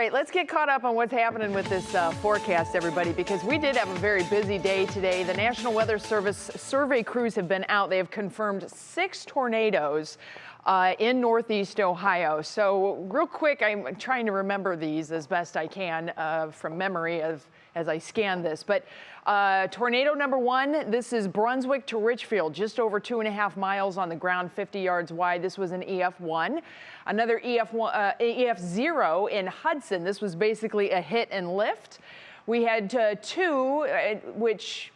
All right, let's get caught up on what's happening with this forecast, everybody, because we did have a very busy day today. The National Weather Service survey crews have been out. They have confirmed 6 tornadoes in Northeast Ohio. So real quick, I'm trying to remember these as best I can from memory as I scan this. But tornado number 1, this is Brunswick to Richfield, just over 2.5 miles on the ground, 50 yards wide. This was an EF1. Another EF0 in Hudson. This was basically a hit and lift. We had 2, which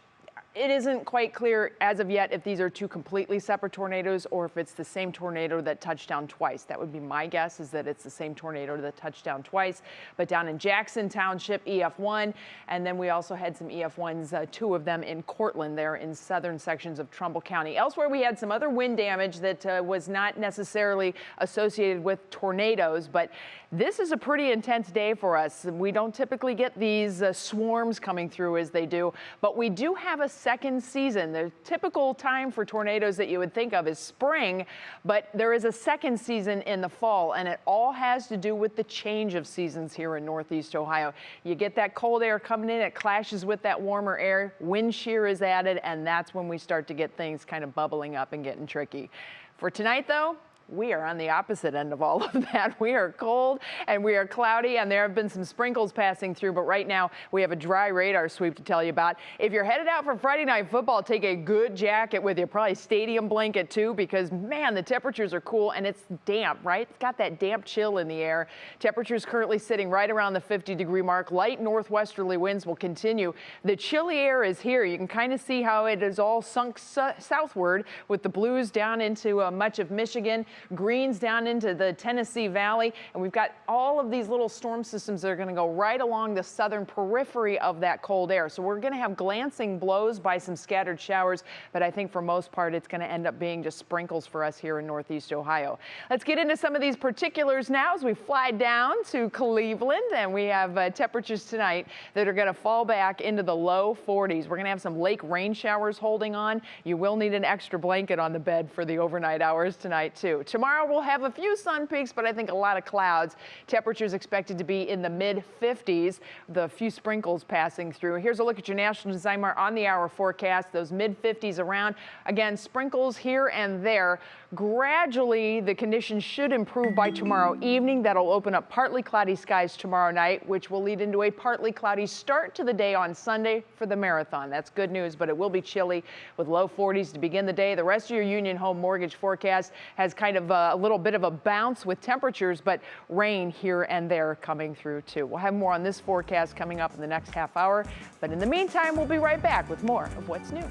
it isn't quite clear as of yet if these are 2 completely separate tornadoes or if it's the same tornado that touched down twice. That would be my guess, is that it's the same tornado that touched down twice. But down in Jackson Township, EF1, and then we also had some EF1s, 2 of them in Cortland there in southern sections of Trumbull County. Elsewhere, we had some other wind damage that was not necessarily associated with tornadoes, but this is a pretty intense day for us. We don't typically get these swarms coming through as they do, but we do have a second season. The typical time for tornadoes that you would think of is spring, but there is a second season in the fall, and it all has to do with the change of seasons here in Northeast Ohio. You get that cold air coming in, it clashes with that warmer air, wind shear is added, and that's when we start to get things kind of bubbling up and getting tricky. For tonight, though, we are on the opposite end of all of that. We are cold and we are cloudy, and there have been some sprinkles passing through, but right now we have a dry radar sweep to tell you about. If you're headed out for Friday night football, take a good jacket with you, probably stadium blanket too, because man, the temperatures are cool and it's damp, right? It's got that damp chill in the air. Temperatures currently sitting right around the 50-degree mark. Light northwesterly winds will continue. The chilly air is here. You can kind of see how it is all sunk southward with the blues down into much of Michigan, greens down into the Tennessee Valley, and we've got all of these little storm systems that are going to go right along the southern periphery of that cold air. So we're going to have glancing blows by some scattered showers, but I think for most part it's going to end up being just sprinkles for us here in Northeast Ohio. Let's get into some of these particulars now as we fly down to Cleveland, and we have temperatures tonight that are going to fall back into the low 40s. We're going to have some lake rain showers holding on. You will need an extra blanket on the bed for the overnight hours tonight too. Tomorrow we'll have a few sun peaks, but I think a lot of clouds. Temperatures expected to be in the mid-50s. The few sprinkles passing through. Here's a look at your National Designer on the hour forecast. Those mid-50s around. Again, sprinkles here and there. Gradually, the conditions should improve by tomorrow evening. That'll open up partly cloudy skies tomorrow night, which will lead into a partly cloudy start to the day on Sunday for the marathon. That's good news, but it will be chilly with low 40s to begin the day. The rest of your Union Home Mortgage forecast has kind of a little bit of a bounce with temperatures, but rain here and there coming through too. We'll have more on this forecast coming up in the next half hour, but in the meantime, we'll be right back with more of what's new.